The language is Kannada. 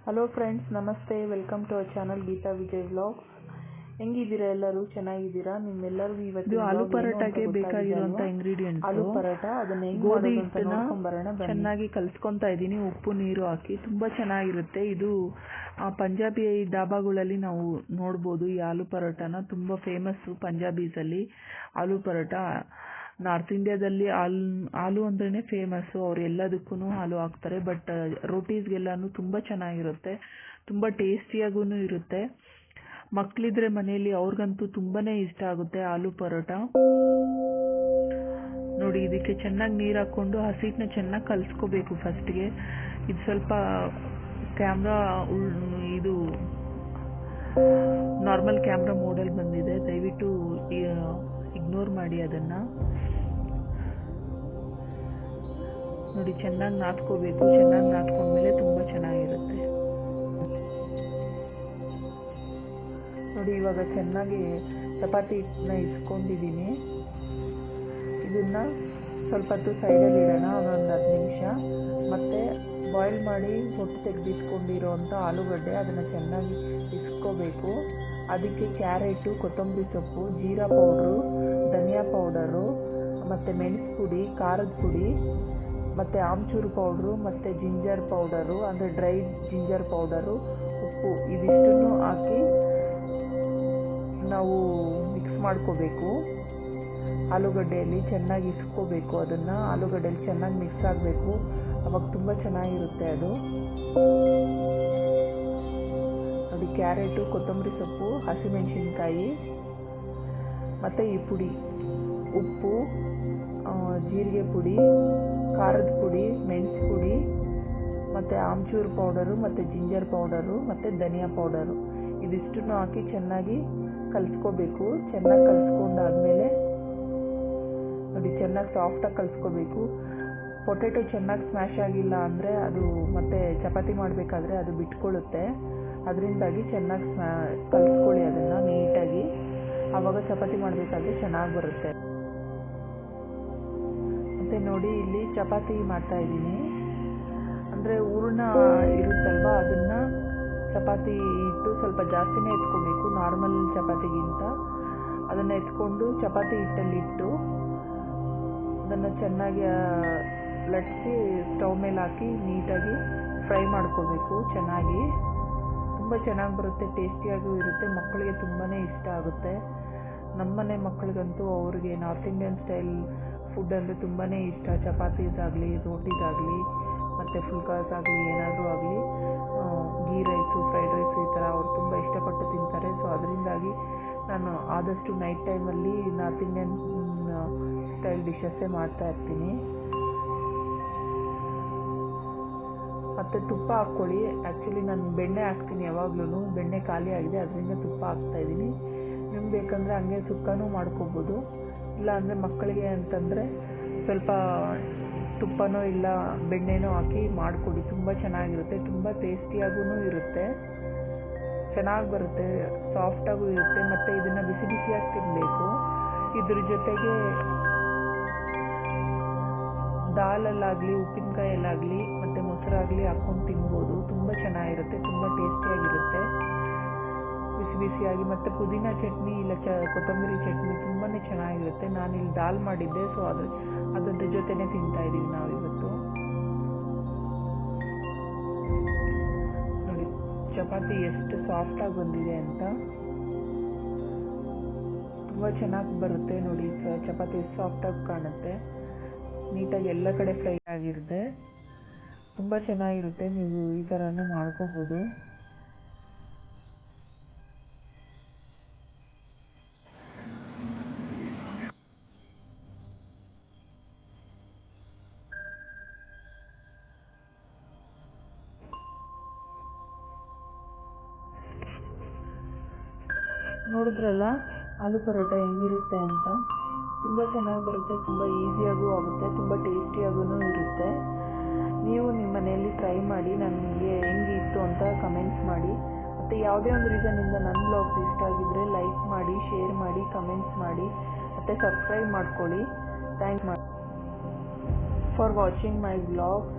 ಹಲೋ ಫ್ರೆಂಡ್ಸ್, ನಮಸ್ತೆ. Welcome to our channel Geeta Vijay vlogs. ಹೆಂಗಿದ್ದೀರಾ? ಎಲ್ಲರೂ ಚೆನ್ನಾಗಿದ್ದೀರಾ? ನಿಮ್ಮೆಲ್ಲರಿಗೂ ಇವತ್ತು ಆಲೂ ಪರೋಟಾಗೆ ಬೇಕಾಗಿರುವಂತ ಇಂಗ್ರೀಡಿಯೆಂಟ್ಸ್ ಆಲೂ ಪರೋಟ. ಅದನ್ನ ಹೆಂಗ್ ಗೋಧಿ ಮಾಡೋದು ಅಂತ ನೋಡ್ಕೊಂಡು ಬರೋಣ. ಚೆನ್ನಾಗಿ ಕಲಿಸ್ಕೊಂತಾ ಇದ್ದೀನಿ, ಉಪ್ಪು ನೀರು ಹಾಕಿ. ತುಂಬಾ ಚೆನ್ನಾಗಿರುತ್ತೆ ಇದು. ಪಂಜಾಬಿ ಡಾಬಾಗಳಲ್ಲಿ ನಾವು ನೋಡ್ಬೋದು ಈ ಆಲೂ ಪರೋಟಾನ. ತುಂಬಾ ಫೇಮಸ್ಸು ಪಂಜಾಬೀಸಲ್ಲಿ ಆಲೂ ಪರೋಟ. ನಾರ್ತ್ ಇಂಡಿಯಾದಲ್ಲಿ ಆಲೂ ಅಂದ್ರೇ ಫೇಮಸ್ಸು. ಅವ್ರು ಎಲ್ಲದಕ್ಕೂ ಆಲೂ ಹಾಕ್ತಾರೆ. ಬಟ್ ರೋಟೀಸ್ಗೆಲ್ಲಾನು ತುಂಬ ಚೆನ್ನಾಗಿರುತ್ತೆ, ತುಂಬ ಟೇಸ್ಟಿಯಾಗೂ ಇರುತ್ತೆ. ಮಕ್ಕಳಿದ್ರೆ ಮನೆಯಲ್ಲಿ ಅವ್ರಿಗಂತೂ ತುಂಬಾ ಇಷ್ಟ ಆಗುತ್ತೆ ಆಲೂ ಪರೋಟ. ನೋಡಿ, ಇದಕ್ಕೆ ಚೆನ್ನಾಗಿ ನೀರು ಹಾಕ್ಕೊಂಡು ಹಸಿಟ್ಟನ್ನ ಚೆನ್ನಾಗಿ ಕಲಿಸ್ಕೋಬೇಕು ಫಸ್ಟ್ಗೆ. ಇದು ಸ್ವಲ್ಪ ಕ್ಯಾಮ್ರಾ ಇದು ನಾರ್ಮಲ್ ಕ್ಯಾಮ್ರಾ ಮೋಡಲ್ಲಿ ಬಂದಿದೆ, ದಯವಿಟ್ಟು ಇಗ್ನೋರ್ ಮಾಡಿ ಅದನ್ನು. ನೋಡಿ, ಚೆನ್ನಾಗಿ ನಾದ್ಕೋಬೇಕು. ಚೆನ್ನಾಗಿ ನಾದ್ಕೊಂಡ್ಮೇಲೆ ತುಂಬ ಚೆನ್ನಾಗಿರುತ್ತೆ. ನೋಡಿ, ಇವಾಗ ಚೆನ್ನಾಗಿ ಚಪಾತಿ ಹಿಟ್ಟನ್ನ ಇಸ್ಕೊಂಡಿದ್ದೀನಿ. ಇದನ್ನು ಸ್ವಲ್ಪ ಹೊತ್ತು ಸೈಡಲ್ಲಿ ಇಡೋಣ, ಒಂದು 10 ನಿಮಿಷ. ಮತ್ತು ಬಾಯ್ಲ್ ಮಾಡಿ ಹೊಟ್ಟು ತೆಗೆದಿಟ್ಕೊಂಡಿರೋ ಅಂಥ ಆಲೂಗಡ್ಡೆ, ಅದನ್ನು ಚೆನ್ನಾಗಿ ಇಸ್ಕೋಬೇಕು. ಅದಕ್ಕೆ ಕ್ಯಾರೆಟು, ಕೊತ್ತಂಬರಿ ಸೊಪ್ಪು, ಜೀರಾ ಪೌಡ್ರು, ಧನಿಯಾ ಪೌಡರು, ಮತ್ತು ಮೆಣಸು ಪುಡಿ, ಖಾರದ ಪುಡಿ, ಮತ್ತು ಆಮ್ಚೂರು ಪೌಡ್ರು, ಮತ್ತು ಜಿಂಜರ್ ಪೌಡರು, ಅಂದರೆ ಡ್ರೈ ಜಿಂಜರ್ ಪೌಡರು, ಉಪ್ಪು, ಇದಿಷ್ಟನ್ನು ಹಾಕಿ ನಾವು ಮಿಕ್ಸ್ ಮಾಡ್ಕೋಬೇಕು. ಆಲೂಗಡ್ಡೆಯಲ್ಲಿ ಚೆನ್ನಾಗಿ ಇಸ್ಕೋಬೇಕು. ಅದನ್ನು ಆಲೂಗಡ್ಡೆಯಲ್ಲಿ ಚೆನ್ನಾಗಿ ಮಿಕ್ಸ್ ಆಗಬೇಕು. ಅವಾಗ ತುಂಬ ಚೆನ್ನಾಗಿರುತ್ತೆ ಅದು. ನೋಡಿ, ಕ್ಯಾರೆಟು, ಕೊತ್ತಂಬರಿ ಸೊಪ್ಪು, ಹಸಿಮೆಣಸಿನ್ಕಾಯಿ, ಮತ್ತು ಈ ಪುಡಿ, ಉಪ್ಪು, ಜೀರಿಗೆ ಪುಡಿ, ಖಾರದ ಪುಡಿ, ಮೆಣಸು ಪುಡಿ, ಮತ್ತು ಆಮ್ಚೂರು ಪೌಡರು, ಮತ್ತು ಜಿಂಜರ್ ಪೌಡರು, ಮತ್ತು ಧನಿಯಾ ಪೌಡರು, ಇದಿಷ್ಟನ್ನು ಹಾಕಿ ಚೆನ್ನಾಗಿ ಕಲಿಸ್ಕೋಬೇಕು. ಚೆನ್ನಾಗಿ ಕಲಿಸ್ಕೊಂಡಾದ್ಮೇಲೆ ನೋಡಿ, ಚೆನ್ನಾಗಿ ಸಾಫ್ಟಾಗಿ ಕಲಿಸ್ಕೋಬೇಕು. ಪೊಟೆಟೊ ಚೆನ್ನಾಗಿ ಸ್ಮ್ಯಾಶ್ ಆಗಿಲ್ಲ ಅಂದರೆ ಅದು ಮತ್ತೆ ಚಪಾತಿ ಮಾಡಬೇಕಾದ್ರೆ ಅದು ಬಿಟ್ಕೊಳ್ಳುತ್ತೆ. ಅದರಿಂದಾಗಿ ಚೆನ್ನಾಗಿ ಕಲಿಸ್ಕೊಳ್ಳಿ ಅದನ್ನು ನೀಟಾಗಿ. ಆವಾಗ ಚಪಾತಿ ಮಾಡಬೇಕಾದ್ರೆ ಚೆನ್ನಾಗಿ ಬರುತ್ತೆ. ಮತ್ತು ನೋಡಿ, ಇಲ್ಲಿ ಚಪಾತಿ ಮಾಡ್ತಾಯಿದ್ದೀನಿ. ಅಂದರೆ ಹೂರಣ ಇರುತ್ತಲ್ವ, ಅದನ್ನು ಚಪಾತಿ ಹಿಟ್ಟು ಸ್ವಲ್ಪ ಜಾಸ್ತಿನೇ ಎತ್ಕೋಬೇಕು ನಾರ್ಮಲ್ ಚಪಾತಿಗಿಂತ. ಅದನ್ನು ಎತ್ಕೊಂಡು ಚಪಾತಿ ಹಿಟ್ಟಲ್ಲಿಟ್ಟು ಅದನ್ನು ಚೆನ್ನಾಗಿ ಲಟ್ಟಿಸಿ ಸ್ಟವ್ ಮೇಲೆ ಹಾಕಿ ನೀಟಾಗಿ ಫ್ರೈ ಮಾಡ್ಕೋಬೇಕು. ಚೆನ್ನಾಗಿ ತುಂಬ ಚೆನ್ನಾಗಿ ಬರುತ್ತೆ, ಟೇಸ್ಟಿಯಾಗೂ ಇರುತ್ತೆ. ಮಕ್ಕಳಿಗೆ ತುಂಬಾ ಇಷ್ಟ ಆಗುತ್ತೆ. ನಮ್ಮನೆ ಮಕ್ಕಳಿಗಂತೂ ಅವ್ರಿಗೆ ನಾರ್ತ್ ಇಂಡಿಯನ್ ಸ್ಟೈಲ್ ಫುಡ್ ಅಂದರೆ ತುಂಬಾ ಇಷ್ಟ. ಚಪಾತೀಸಾಗಲಿ, ರೋಟೀಸಾಗಲಿ, ಮತ್ತು ಫುಲ್ಕಾಸ್ ಆಗಲಿ, ಏನಾದರೂ ಆಗಲಿ, ಗೀ ರೈಸು, ಫ್ರೈಡ್ ರೈಸು, ಈ ಥರ ಅವ್ರು ತುಂಬ ಇಷ್ಟಪಟ್ಟು ತಿಂತಾರೆ. ಸೊ ಅದರಿಂದಾಗಿ ನಾನು ಆದಷ್ಟು ನೈಟ್ ಟೈಮಲ್ಲಿ ನಾರ್ತ್ ಇಂಡಿಯನ್ ಸ್ಟೈಲ್ ಡಿಶಸ್ಸೇ ಮಾಡ್ತಾಯಿರ್ತೀನಿ. ಮತ್ತು ತುಪ್ಪ ಹಾಕ್ಕೊಳ್ಳಿ. ಆ್ಯಕ್ಚುಲಿ ನಾನು ಬೆಣ್ಣೆ ಹಾಕ್ತೀನಿ ಯಾವಾಗ್ಲೂ. ಬೆಣ್ಣೆ ಖಾಲಿ ಆಗಿದೆ, ಅದರಿಂದ ತುಪ್ಪ ಹಾಕ್ತಾಯಿದ್ದೀನಿ. ನಿಮ್ಗೆ ಬೇಕಂದರೆ ಹಂಗೆ ಸುಕ್ಕನೂ ಮಾಡ್ಕೋಬೋದು. ಇಲ್ಲ ಅಂದರೆ ಮಕ್ಕಳಿಗೆ ಅಂತಂದರೆ ಸ್ವಲ್ಪ ತುಪ್ಪನೋ ಇಲ್ಲ ಬೆಣ್ಣೆನೋ ಹಾಕಿ ಮಾಡಿಕೊಡಿ. ತುಂಬ ಚೆನ್ನಾಗಿರುತ್ತೆ, ತುಂಬ ಟೇಸ್ಟಿಯಾಗೂ ಇರುತ್ತೆ, ಚೆನ್ನಾಗಿ ಬರುತ್ತೆ, ಸಾಫ್ಟಾಗೂ ಇರುತ್ತೆ. ಮತ್ತು ಇದನ್ನು ಬಿಸಿ ಬಿಸಿಯಾಗಿ ತಿನ್ನಬೇಕು. ಇದ್ರ ಜೊತೆಗೆ ದಾಲಲ್ಲಾಗಲಿ, ಉಪ್ಪಿನಕಾಯಲ್ಲಾಗಲಿ, ಮತ್ತು ಮೊಸರಾಗಲಿ ಹಾಕ್ಕೊಂಡು ತಿನ್ಬೋದು. ತುಂಬ ಚೆನ್ನಾಗಿರುತ್ತೆ, ತುಂಬ ಟೇಸ್ಟಿಯಾಗಿರುತ್ತೆ ಬಿಸಿ ಬಿಸಿಯಾಗಿ. ಮತ್ತು ಪುದೀನ ಚಟ್ನಿ ಇಲ್ಲ ಕೊತ್ತಂಬರಿ ಚಟ್ನಿ ತುಂಬಾ ಚೆನ್ನಾಗಿರುತ್ತೆ. ನಾನಿಲ್ಲಿ ದಾಲ್ ಮಾಡಿದ್ದೆ, ಸೊ ಅದ್ರ ಜೊತೆನೇ ತಿಂತಾಯಿದ್ದೀವಿ ನಾವಿವತ್ತು. ನೋಡಿ, ಚಪಾತಿ ಎಷ್ಟು ಸಾಫ್ಟಾಗಿ ಬಂದಿದೆ ಅಂತ. ತುಂಬ ಚೆನ್ನಾಗಿ ಬರುತ್ತೆ ನೋಡಿ, ಚಪಾತಿ ಎಷ್ಟು ಸಾಫ್ಟಾಗಿ ಕಾಣುತ್ತೆ. ನೀಟಾಗಿ ಎಲ್ಲ ಕಡೆ ಫ್ರೈ ಆಗಿರುತ್ತೆ, ತುಂಬ ಚೆನ್ನಾಗಿರುತ್ತೆ. ನೀವು ಈ ಥರನೂ ಮಾಡ್ಕೋಬೋದು. ನೋಡಿದ್ರಲ್ಲ ಆಲೂ ಪರೋಟ ಹೆಂಗಿರುತ್ತೆ ಅಂತ. ತುಂಬ ಚೆನ್ನಾಗಿ ಬರುತ್ತೆ, ತುಂಬ ಈಸಿಯಾಗೂ ಆಗುತ್ತೆ, ತುಂಬ ಟೇಸ್ಟಿಯಾಗೂ ಇರುತ್ತೆ. ನೀವು ನಿಮ್ಮ ಮನೆಯಲ್ಲಿ ಟ್ರೈ ಮಾಡಿ ನನಗೆ ಹೆಂಗಿತ್ತು ಅಂತ ಕಮೆಂಟ್ಸ್ ಮಾಡಿ. ಮತ್ತು ಯಾವುದೇ ಒಂದು ರೀಸನ್ನಿಂದ ನನ್ನ ಬ್ಲಾಗ್ಸ್ ಇಷ್ಟ ಆಗಿದ್ದರೆ ಲೈಕ್ ಮಾಡಿ, ಶೇರ್ ಮಾಡಿ, ಕಮೆಂಟ್ಸ್ ಮಾಡಿ, ಮತ್ತು ಸಬ್ಸ್ಕ್ರೈಬ್ ಮಾಡ್ಕೊಳ್ಳಿ. Thanks for watching my blog.